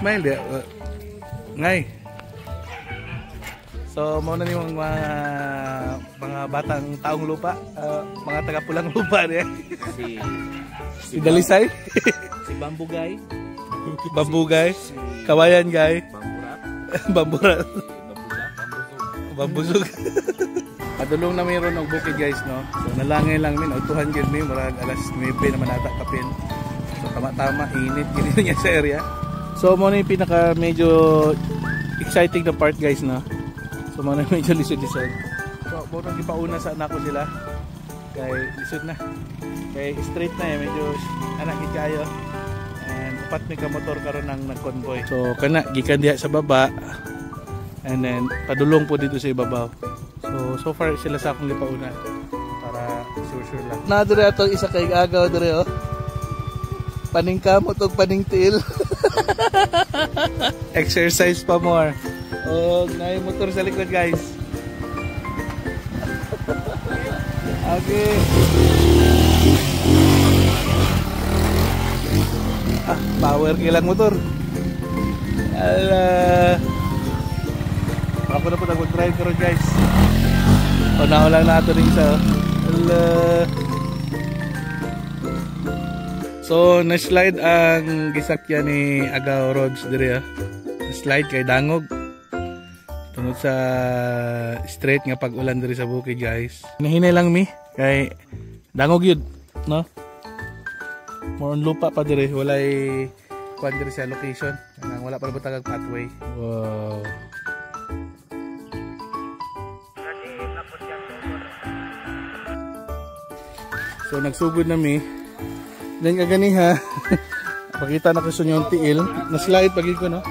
Smile dia. Ngay. So mo na ni mga batang taong lupa, mga taga pulang lupa dia. Si Dalisay, si Bambugay, Bambugay, Kawayan Guy, Bamburat, Bambusog. Padulong na mayroon og bukid guys no. So nalangay lang min utuhan gyud mi murag alas 9 naman ata kapin. So tama-tama init gid niya sa area. So mo na yung pinaka medyo exciting na part guys no. So mo na medyo lisod-lisod. So mo nang gipauna sa anak ko sila. Kay lisod na. Kay straight na medyo anak gid kayo. And upat mi ka motor karon nang nag-convoy. So kana gikan diha sa baba. And then padulong po dito sa ibabaw. So far sila sa akong lipauna para sure lang. Na dire ato isa kay agaw dire oh. Paningkamot og paningtiil. Exercise pa more. Oh, naay motor sa likod guys. Okay. Power kilang motor. Ala. Ako na po nag-drive karon guys. Unaw lang nato rin sa. Ala. So, na-slide ang gisakyan ni Agaw Roads dire. Na-slide kay dangog. Tungod sa straight nga pag-ulan dire sa bukid guys. Nahinay lang mi kay dangog yun, no? More on lupa pa dire, walay kuan dire sa location. Wala pa butang pathway. Wow. So nagsugod na mi. Then kagani ha. Pakita na ko sa inyo yung tiil. Na-slide pagid ko no.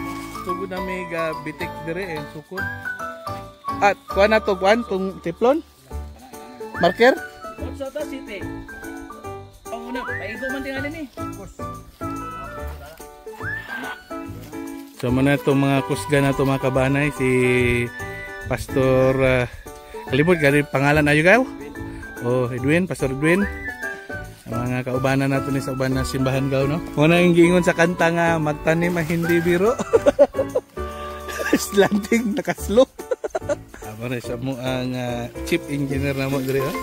Sugod na mi ga bitik dire sukod. At kuha na to kuan tong tiplon. Marker? What's up city? Panguna, paigo man tingali ni. So mana to mga kusga na to mga kabanay si Pastor kalibot gani pangalan ayo gaw? Oh, Edwin, Pastor Edwin. Mga kaubanan nato ni sa uban na simbahan gaw no. Muna yung giingon sa kanta nga magtanim ay hindi biro. Slanting nakaslope. Amo na sa mo ang chief engineer na mo dire ha.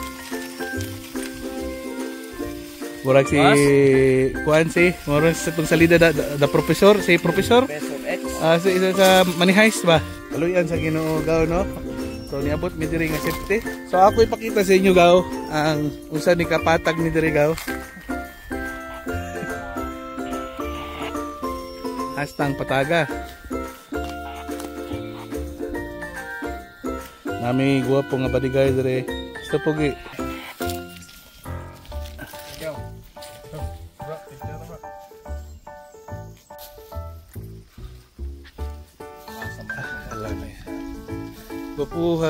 Murag si kuan si murag sa tong salida da professor si professor X. Si isa sa Manihays ba. Kaluyan sa Ginoo gaw no. So niabot mi diri nga safety. So ako ipakita sa inyo gaw ang usa ni kapatag ni diri gaw. Hastang pataga. Nami guwapo nga badigay diri. Gusto pogi.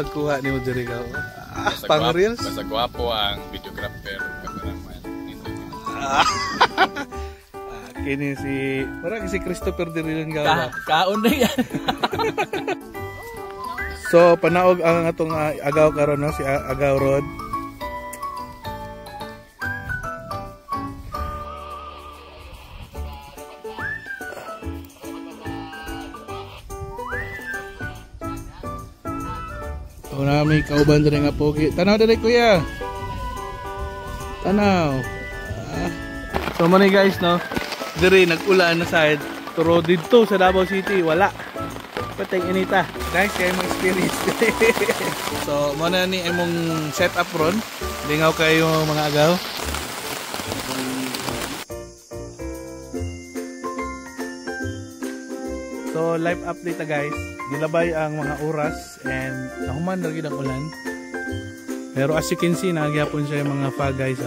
Kuha ni mo diri gaw. Pang reels. Basta gwapo ang videographer ug cameraman. Kini si parang si Christopher diri lang gaw. Kaon na yan. So panaog ang atong agaw karon no si Agaw Road. Wala may kauban diri nga pogi. Tanaw diri kuya. Tanaw. So mo ni guys no. Diri nag-ulan na side. Turo dito sa Davao City wala. Patay inita. Guys kay mo experience. So mo na ni imong setup ron. Lingaw kayo mga agaw. So live update na guys. Gilabay ang mga oras and nahuman na rin ang ulan. Pero as you can see, nagyapon siya yung mga fog guys.